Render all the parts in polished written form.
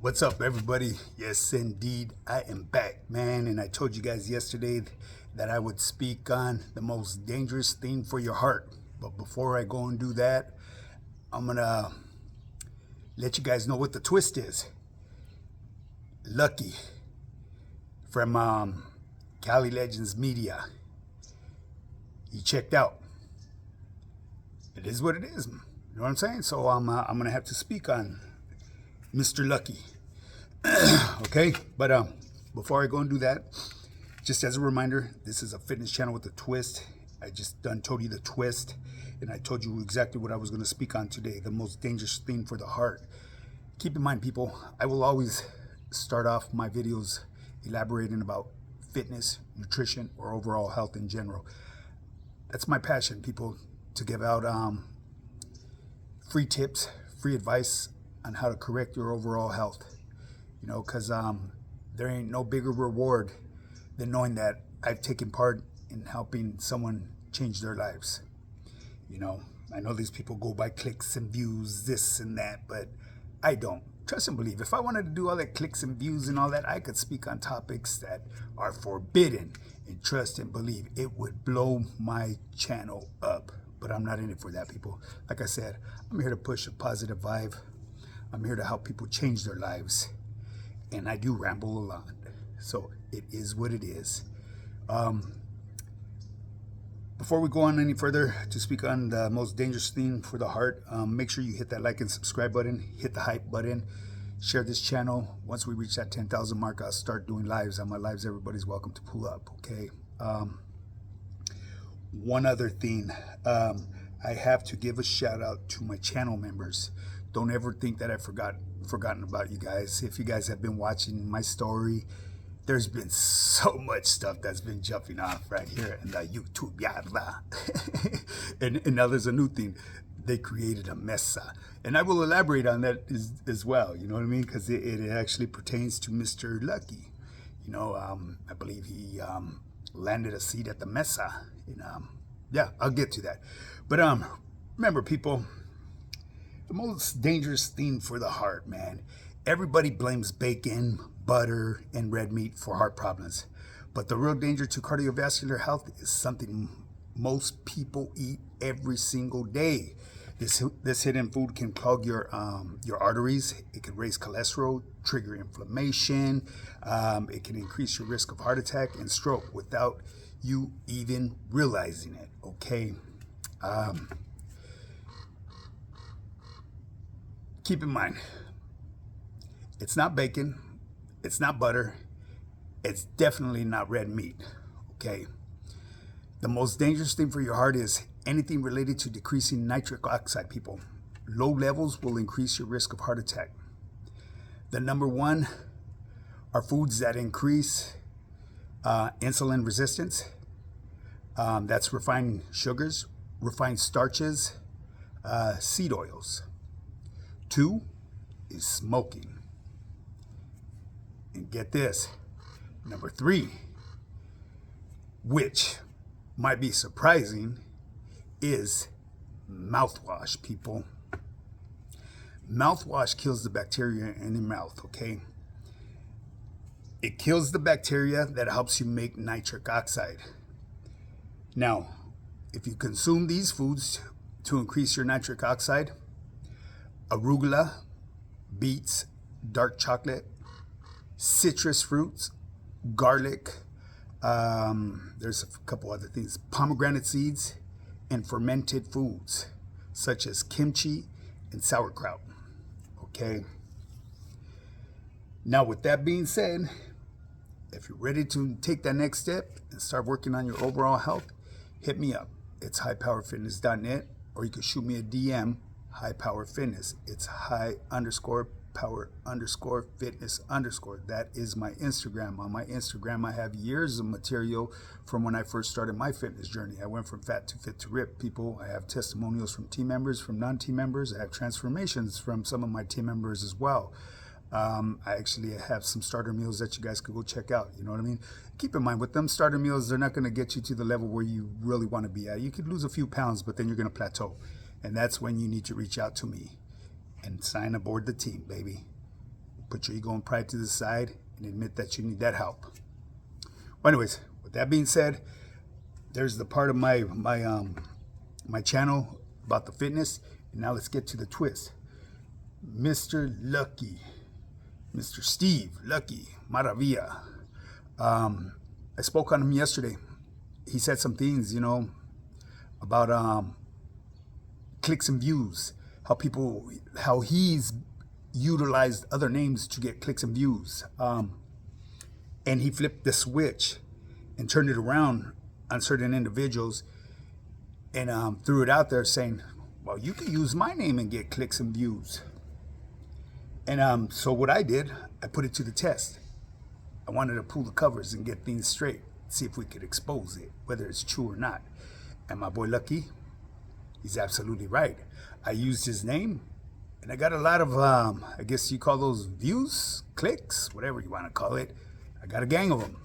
What's up, everybody? Yes, indeed, I am back, man. And I told you guys yesterday that I would speak on the most dangerous thing for your heart. But before I go and do that, I'm gonna let you guys know what the twist is. Lucky from Cali Legends Media. He checked out. It is what it is. You know what I'm saying? So I'm gonna have to speak on Mr. Lucky. Okay, but before I go and do that, just as a reminder, this is a fitness channel with a twist. I just told you the twist, and I told you exactly what I was going to speak on today, the most dangerous thing for the heart. Keep in mind, people, I will always start off my videos elaborating about fitness, nutrition, or overall health in general. That's my passion, people, to give out free tips, free advice on how to correct your overall health. You know, because there ain't no bigger reward than knowing that I've taken part in helping someone change their lives. You know, I know these people go by clicks and views, this and that, but I don't. Trust and believe. If I wanted to do all that clicks and views and all that, I could speak on topics that are forbidden. And trust and believe, it would blow my channel up. But I'm not in it for that, people. Like I said, I'm here to push a positive vibe. I'm here to help people change their lives. And I do ramble a lot. So it is what it is. Before we go on any further to speak on the most dangerous thing for the heart, make sure you hit that like and subscribe button, hit the hype button, share this channel. Once we reach that 10,000 mark, I'll start doing lives. On my lives, everybody's welcome to pull up, okay? One other thing, I have to give a shout out to my channel members. Don't ever think that I've forgotten about you guys. If you guys have been watching my story, there's been so much stuff that's been jumping off right here in the YouTube yarda. and now there's a new thing. They created a mesa. And I will elaborate on that as well, you know what I mean? Because it actually pertains to Mr. Lucky. You know, I believe he landed a seat at the mesa. And, yeah, I'll get to that. But remember, people, the most dangerous thing for the heart, man. Everybody blames bacon, butter, and red meat for heart problems. But the real danger to cardiovascular health is something most people eat every single day. This hidden food can clog your arteries. It can raise cholesterol, trigger inflammation. It can increase your risk of heart attack and stroke without you even realizing it, okay? Keep in mind, it's not bacon, it's not butter, it's definitely not red meat, okay? The most dangerous thing for your heart is anything related to decreasing nitric oxide, people. Low levels will increase your risk of heart attack. The number one are foods that increase insulin resistance. That's refined sugars, refined starches, seed oils. 2 is smoking. And get this, number 3, which might be surprising, is mouthwash, people. Mouthwash kills the bacteria in your mouth, okay? It kills the bacteria that helps you make nitric oxide. Now, if you consume these foods to increase your nitric oxide, arugula, beets, dark chocolate, citrus fruits, garlic, there's a couple other things, pomegranate seeds, and fermented foods such as kimchi and sauerkraut, okay? Now, with that being said, if you're ready to take that next step and start working on your overall health, hit me up. It's highpowerfitness.net, or you can shoot me a DM, High Power Fitness. It's high_power_fitness_. That is my Instagram. On my Instagram, I have years of material from when I first started my fitness journey. I went from fat to fit to rip, people. I have testimonials from team members, from non-team members. I have transformations from some of my team members as well. I actually have some starter meals that you guys could go check out. You know what I mean? Keep in mind, with them starter meals, they're not going to get you to the level where you really want to be at. You could lose a few pounds, but then you're going to plateau. And that's when you need to reach out to me and sign aboard the team, baby. Put your ego and pride to the side and admit that you need that help. Well, anyways, with that being said, there's the part of my channel about the fitness. And now let's get to the twist. Mr. Lucky, Mr. Steve Lucky Maravilla. I spoke on him yesterday. He said some things, about clicks and views, how he's utilized other names to get clicks and views. And he flipped the switch and turned it around on certain individuals and threw it out there saying, well, you can use my name and get clicks and views. And so what I did, I put it to the test. I wanted to pull the covers and get things straight, see if we could expose it, whether it's true or not. And my boy Lucky, he's absolutely right. I used his name, and I got a lot of, I guess you call those views, clicks, whatever you want to call it. I got a gang of them.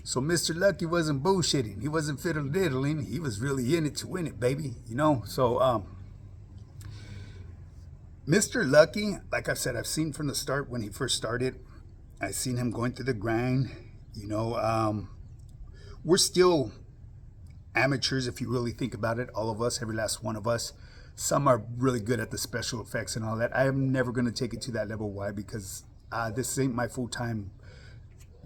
So Mr. Lucky wasn't bullshitting. He wasn't fiddle-diddling. He was really in it to win it, baby. So Mr. Lucky, like I said, I've seen from the start when he first started. I've seen him going through the grind. We're still amateurs if you really think about it. All of us, every last one of us. Some are really good at the special effects and all that. I am never going to take it to that level. Why? Because this ain't my full-time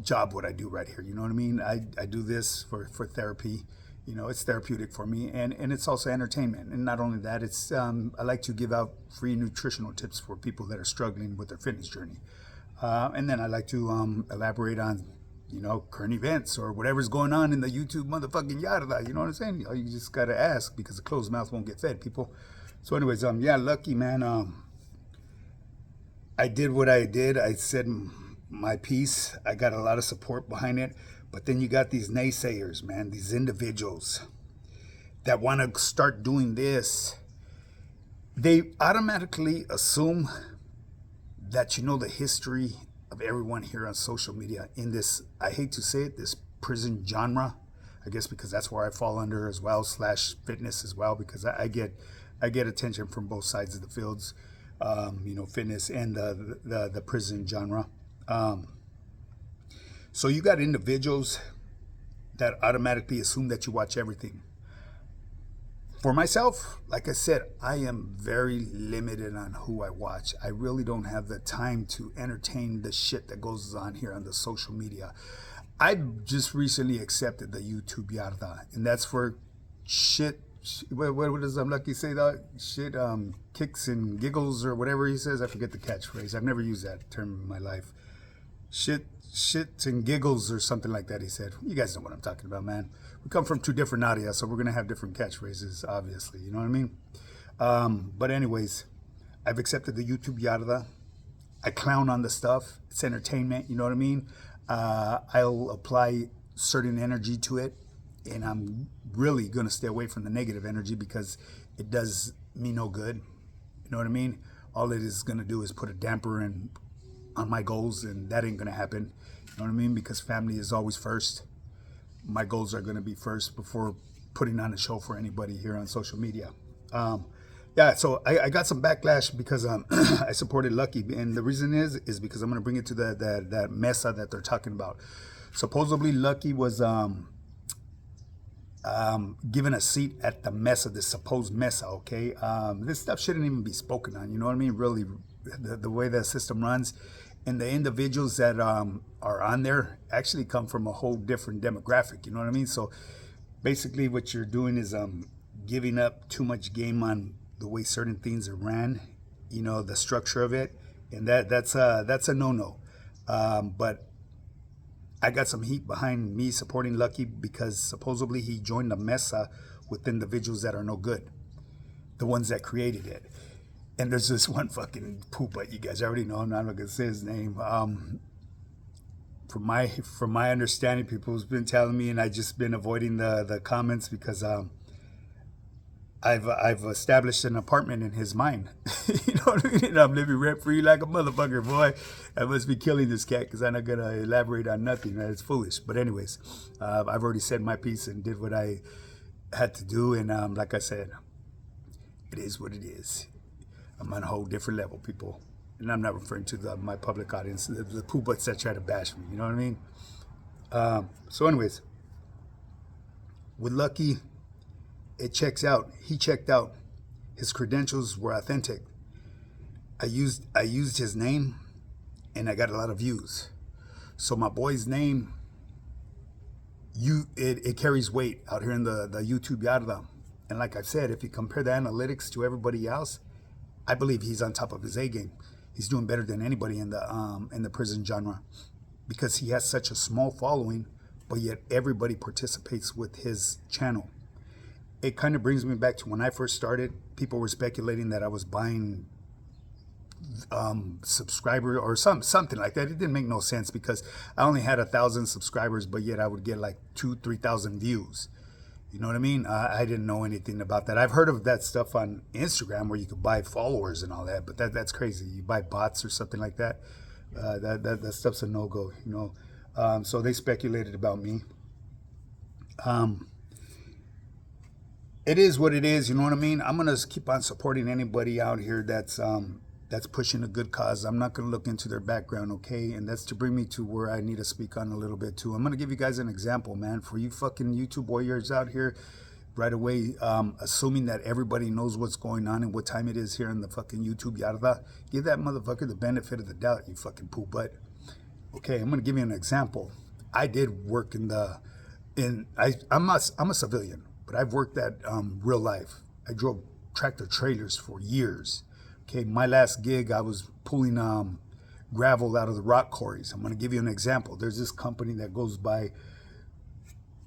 job, what I do right here. You know what I mean? I do this for therapy. It's therapeutic for me, and it's also entertainment. And not only that, it's I like to give out free nutritional tips for people that are struggling with their fitness journey. And then I like to elaborate on, current events or whatever's going on in the YouTube motherfucking yada. You know what I'm saying? You just got to ask, because a closed mouth won't get fed, people. So anyways, yeah, Lucky, man. I did what I did. I said my piece. I got a lot of support behind it. But then you got these naysayers, man, these individuals that want to start doing this. They automatically assume that the history of everyone here on social media in this, I hate to say it, this prison genre, I guess, because that's where I fall under as well, / fitness as well, because I get attention from both sides of the fields, fitness and the prison genre. So you got individuals that automatically assume that you watch everything. For myself, like I said, I am very limited on who I watch. I really don't have the time to entertain the shit that goes on here on the social media. I just recently accepted the YouTube yada, and that's for shit. What does Lucky say that? Shit, kicks and giggles or whatever he says. I forget the catchphrase. I've never used that term in my life. Shit and giggles or something like that, he said. You guys know what I'm talking about, man. We come from two different audios, so we're going to have different catchphrases, obviously. You know what I mean? But anyways, I've accepted the YouTube yada. I clown on the stuff. It's entertainment, you know what I mean? I'll apply certain energy to it, and I'm really going to stay away from the negative energy because it does me no good. You know what I mean? All it is going to do is put a damper on my goals, and that ain't going to happen. You know what I mean? Because family is always first. My goals are going to be first before putting on a show for anybody here on social media. Yeah, so I got some backlash because I supported Lucky, and the reason is because I'm going to bring it to that mesa that they're talking about. Supposedly Lucky was given a seat at the mesa, this supposed mesa, okay? This stuff shouldn't even be spoken on, you know what I mean? Really, the way the system runs. And the individuals that are on there actually come from a whole different demographic, you know what I mean? So basically what you're doing is giving up too much game on the way certain things are ran, the structure of it. And that's a no-no. But I got some heat behind me supporting Lucky because supposedly he joined the mesa with individuals that are no good, the ones that created it. And there's this one fucking poopa, you guys already know, I'm not going to say his name. From my understanding, people's been telling me, and I just been avoiding the comments because I've established an apartment in his mind. You know what I mean? And I'm living rent free like a motherfucker, boy. I must be killing this cat because I'm not going to elaborate on nothing. Right? It's foolish. But anyways, I've already said my piece and did what I had to do. And like I said, it is what it is. I'm on a whole different level, people. And I'm not referring to my public audience, the poo butts that try to bash me. You know what I mean? So anyways, with Lucky, it checks out. He checked out. His credentials were authentic. I used his name, and I got a lot of views. So my boy's name, it carries weight out here in the YouTube yada. And like I said, if you compare the analytics to everybody else, I believe he's on top of his A game. He's doing better than anybody in the prison genre, because he has such a small following, but yet everybody participates with his channel. It kind of brings me back to when I first started. People were speculating that I was buying subscriber or something like that. It didn't make no sense, because I only had 1,000 subscribers, but yet I would get like 2,000-3,000 views. You know what I mean? I didn't know anything about that. I've heard of that stuff on Instagram where you could buy followers and all that, but that's crazy. You buy bots or something like that. That stuff's a no-go, you know. So they speculated about me. It is what it is, you know what I mean? I'm gonna keep on supporting anybody out here that's pushing a good cause. I'm not gonna look into their background, okay? And that's to bring me to where I need to speak on a little bit too. I'm gonna give you guys an example, man. For you fucking YouTube warriors out here, right away, assuming that everybody knows what's going on and what time it is here in the fucking YouTube yada, give that motherfucker the benefit of the doubt, you fucking poo butt. Okay, I'm gonna give you an example. I did work I'm a civilian, but I've worked at real life. I drove tractor trailers for years. Okay, my last gig, I was pulling gravel out of the rock quarries. I'm going to give you an example. There's this company that goes by,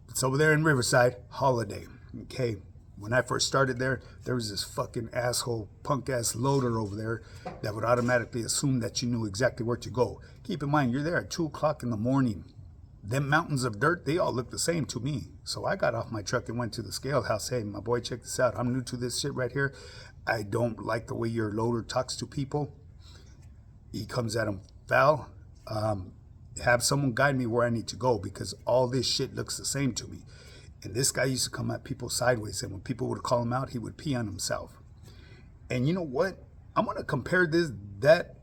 it's over there in Riverside, Holiday. Okay, when I first started there was this fucking asshole, punk-ass loader over there that would automatically assume that you knew exactly where to go. Keep in mind, you're there at 2 o'clock in the morning. Them mountains of dirt, they all look the same to me. So I got off my truck and went to the scale house. Hey, my boy, check this out. I'm new to this shit right here. I don't like the way your loader talks to people. He comes at them foul. Have someone guide me where I need to go, because all this shit looks the same to me. And this guy used to come at people sideways, and when people would call him out, he would pee on himself. And you know what? I'm gonna compare that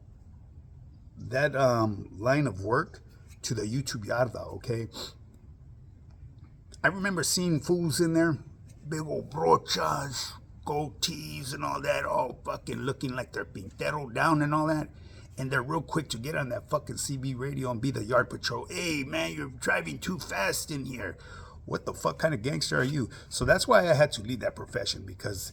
line of work to the YouTube yada, okay? I remember seeing fools in there, big old brochas, goatees and all that, all fucking looking like they're pintero down and all that. And they're real quick to get on that fucking CB radio and be the yard patrol. Hey, man, you're driving too fast in here. What the fuck kind of gangster are you? So that's why I had to leave that profession, because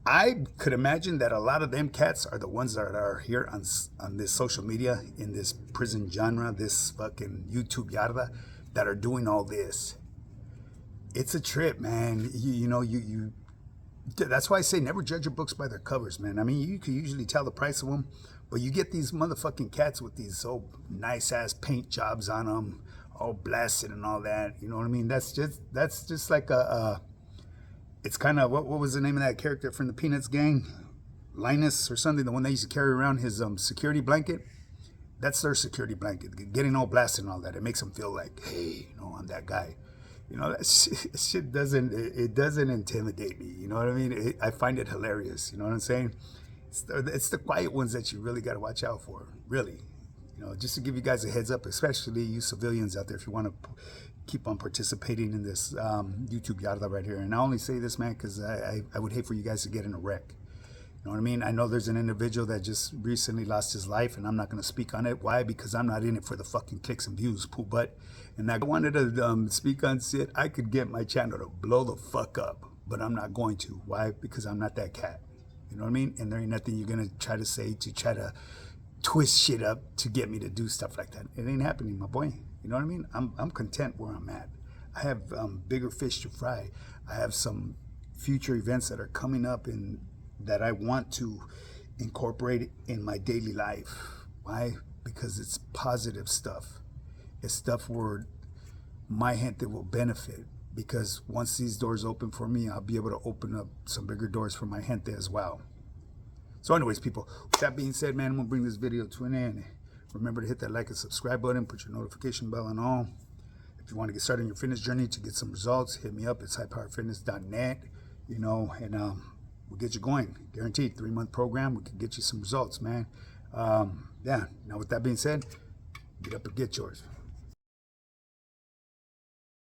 I could imagine that a lot of them cats are the ones that are here on this social media, in this prison genre, this fucking YouTube yada, that are doing all this. It's a trip, man. You that's why I say never judge your books by their covers, man. I mean, you can usually tell the price of them, but you get these motherfucking cats with these old nice-ass paint jobs on them, all blasted and all that. You know what I mean? That's just like it's kind of, what was the name of that character from the Peanuts gang? Linus or something, the one that used to carry around his security blanket. That's their security blanket, getting all blasted and all that. It makes them feel like, hey, I'm that guy. That shit doesn't intimidate me. You know what I mean? I find it hilarious. You know what I'm saying? It's the quiet ones that you really got to watch out for. Really, just to give you guys a heads up, especially you civilians out there, if you want to keep on participating in this YouTube yada right here. And I only say this, man, because I would hate for you guys to get in a wreck. You know what I mean? I know there's an individual that just recently lost his life, and I'm not going to speak on it. Why? Because I'm not in it for the fucking clicks and views, poo butt. And I wanted to speak on shit. I could get my channel to blow the fuck up, but I'm not going to. Why? Because I'm not that cat. You know what I mean? And there ain't nothing you're going to try to say to try to twist shit up to get me to do stuff like that. It ain't happening, my boy. You know what I mean? I'm content where I'm at. I have bigger fish to fry. I have some future events that are coming up and that I want to incorporate in my daily life. Why? Because it's positive stuff. It's stuff where my gente will benefit, because once these doors open for me, I'll be able to open up some bigger doors for my gente as well. So anyways, people, with that being said, man, I'm going to bring this video to an end. Remember to hit that like and subscribe button, put your notification bell on all. If you want to get started on your fitness journey to get some results, hit me up. It's highpowerfitness.net, and we'll get you going. Guaranteed 3-month program. We can get you some results, man. Yeah, now with that being said, get up and get yours.